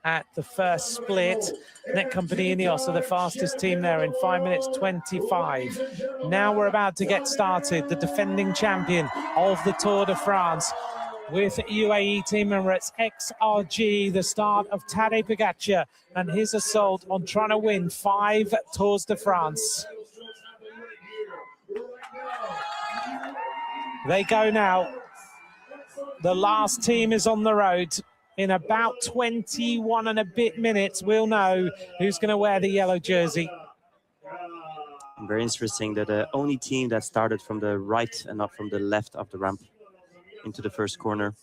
at the first split. Net Company INEOS are the fastest team there in 5 minutes 25. Now we're about to get started. The defending champion of the Tour de France with UAE Team XRG, the start of Tadej Pogačar and his assault on trying to win 5 Tours de France. They go now. The last team is on the road. In about 21 and a bit minutes, we'll know who's going to wear the yellow jersey. Very interesting that the only team that started from the right and not from the left of the ramp into the first corner.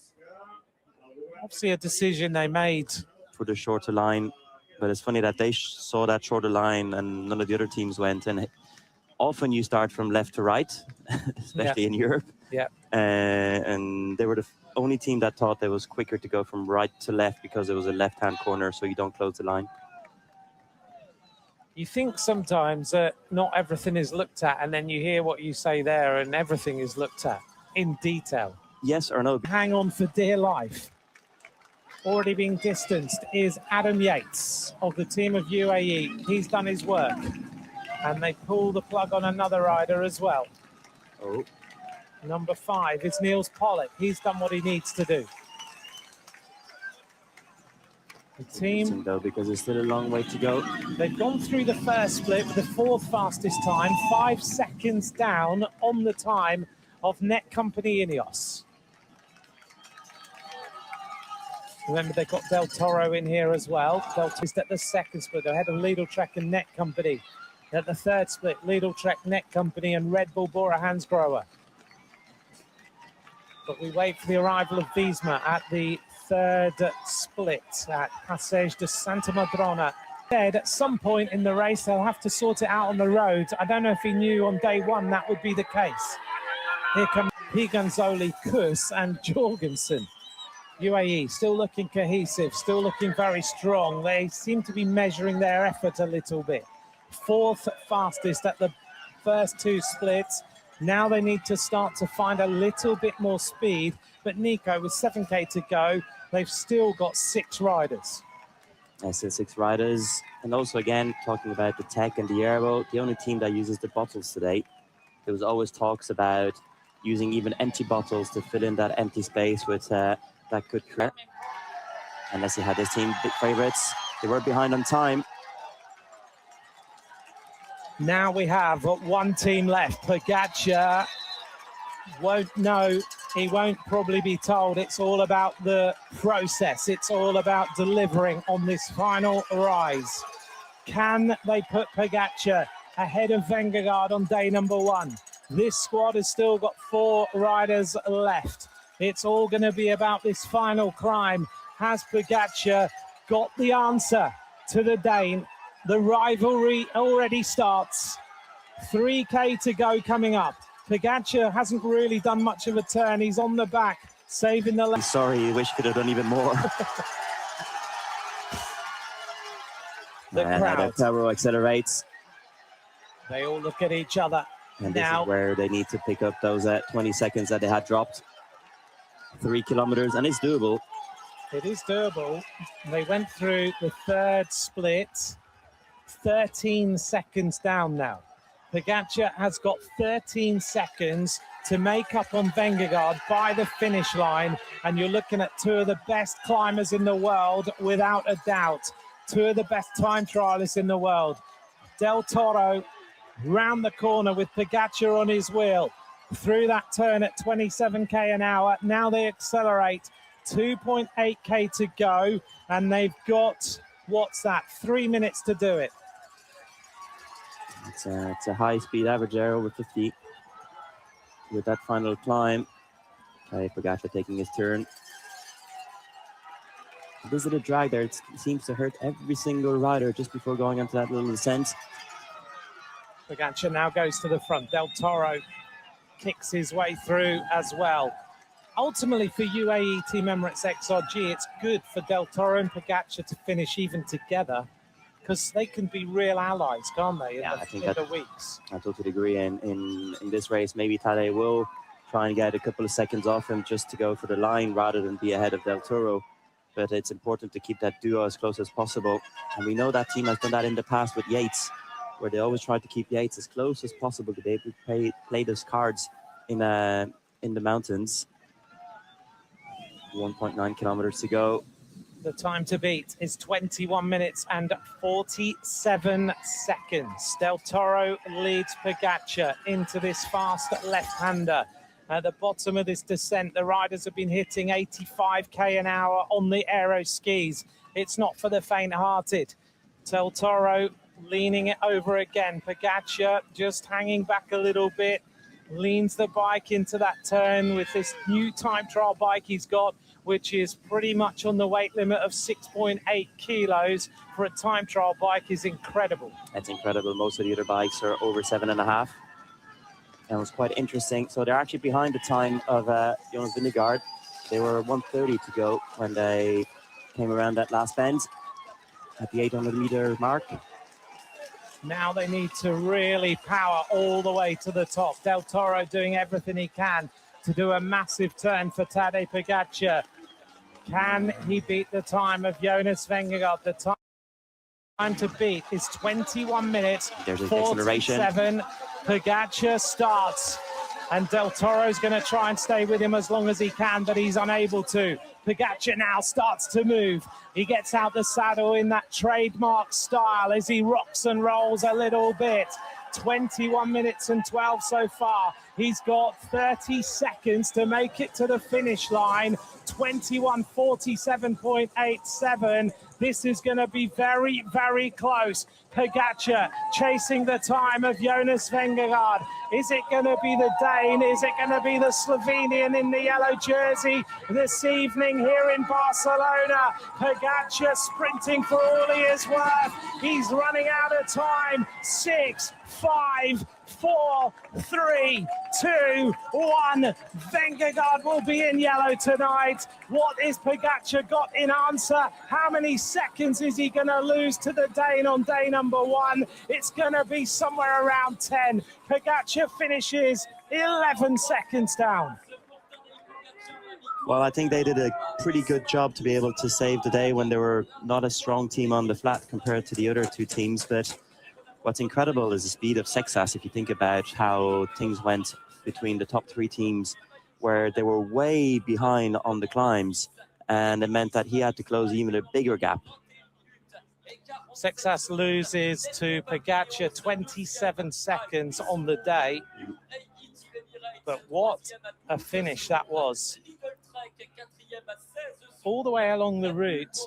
Obviously a decision they made for the shorter line, but it's funny that they saw that shorter line and none of the other teams went. And often you start from left to right, especially in Europe. Yeah. And they were the only team that thought it was quicker to go from right to left because it was a left-hand corner, so you don't close the line. You think sometimes that not everything is looked at, and then you hear what you say there, and everything is looked at in detail. Yes or no? Hang on for dear life. Already being distanced is Adam Yates of the team of UAE. He's done his work. And they pull the plug on another rider as well. Oh. Number 5 is Niels Pollitt. He's done what he needs to do. The team, though, because there's still a long way to go. They've gone through the first split with the 4th fastest time, 5 seconds down on the time of Net Company INEOS. Remember, they've got Del Toro in here as well. Del Toro's at the second split, ahead of Lidl Trek and Net Company. At the third split, Lidl Trek, Net Company and Red Bull Bora Hansgrohe. But we wait for the arrival of Visma at the third split at Passage de Santa Madrona. At some point in the race, they'll have to sort it out on the road. I don't know if he knew on day one that would be the case. Here come Piganzoli, Kuss and Jorgensen. UAE still looking cohesive, still looking very strong. They seem to be measuring their effort a little bit. 4th fastest at the first 2 splits. Now they need to start to find a little bit more speed. But Nico, with 7K to go, they've still got 6 riders. I said 6 riders. And also, again, talking about the tech and the aero, the only team that uses the bottles today. There was always talks about using even empty bottles to fill in that empty space with that could create. Unless you had this team big favorites. They were behind on time. Now we have 1 team left. Pogačar won't know. He won't probably be told. It's all about the process. It's all about delivering on this final rise. Can they put Pogačar ahead of Vingegaard on day number 1? This squad has still got 4 riders left. It's all going to be about this final climb. Has Pogačar got the answer to the Dane? The rivalry already starts. 3K to go coming up. Pogačar hasn't really done much of a turn. He's on the back, saving the left. Sorry, wish he could have done even more. The crowd. Power accelerates. They all look at each other. And now, this is where they need to pick up those 20 seconds that they had dropped. 3 kilometers, and it's doable. It is doable. They went through the 3rd split. 13 seconds down now. Pogačar has got 13 seconds to make up on Vingegaard by the finish line, and you're looking at 2 of the best climbers in the world, without a doubt. 2 of the best time trialists in the world. Del Toro round the corner with Pogačar on his wheel. Through that turn at 27k an hour. Now they accelerate. 2.8k to go, and they've got, what's that, 3 minutes to do it. It's a high-speed average air over 50 with that final climb. Okay, Pogačar taking his turn. This little drag there, it seems to hurt every single rider just before going onto that little descent. Pogačar now goes to the front. Del Toro kicks his way through as well. Ultimately, for UAE Team XRG, it's good for Del Toro and Pogačar to finish even together, because they can be real allies, can't they, in the weeks? I totally agree. And in this race, maybe Tadej will try and get a couple of seconds off him just to go for the line rather than be ahead of Del Toro. but it's important to keep that duo as close as possible. And we know that team has done that in the past with Yates, where they always try to keep Yates as close as possible to be able to play those cards in the mountains. 1.9 kilometers to go. The time to beat is 21 minutes and 47 seconds. Del Toro leads Pogačar into this fast left-hander. At the bottom of this descent, the riders have been hitting 85k an hour on the aero skis. It's not for the faint-hearted. Del Toro leaning it over again. Pogačar just hanging back a little bit, leans the bike into that turn with this new time trial bike he's got, which is pretty much on the weight limit of 6.8 kilos for a time trial bike, is incredible. That's incredible. Most of the other bikes are over 7.5. And it was quite interesting. So they're actually behind the time of Jonas Vingegaard. They were 1:30 to go when they came around that last bend at the 800-meter mark. Now they need to really power all the way to the top. Del Toro doing everything he can to do a massive turn for Tadej Pogačar. Can he beat the time of Jonas Vingegaard? The time to beat is 21 minutes, There's his 47. Pogačar starts, and Del Toro's going to try and stay with him as long as he can, but he's unable to. Pogačar now starts to move. He gets out the saddle in that trademark style as he rocks and rolls a little bit. 21 minutes and 12 so far. He's got 30 seconds to make it to the finish line. 21:47.87. This is going to be very, very close. Pogačar chasing the time of Jonas Vingegaard. Is it going to be the Dane? Is it going to be the Slovenian in the yellow jersey this evening here in Barcelona? Pogačar sprinting for all he is worth. He's running out of time. 6, 5, 4, 3, 2, 1. Vingegaard will be in yellow tonight. What is Pogačar got in answer? How many seconds is he going to lose to the Dane on day number 1? It's going to be somewhere around 10. Pogačar finishes 11 seconds down. Well, I think they did a pretty good job to be able to save the day when they were not a strong team on the flat compared to the other two teams. But what's incredible is the speed of Sexas, if you think about how things went between the top 3 teams, where they were way behind on the climbs, and it meant that he had to close even a bigger gap. Sexas loses to Pogačar 27 seconds on the day. But what a finish that was. All the way along the route,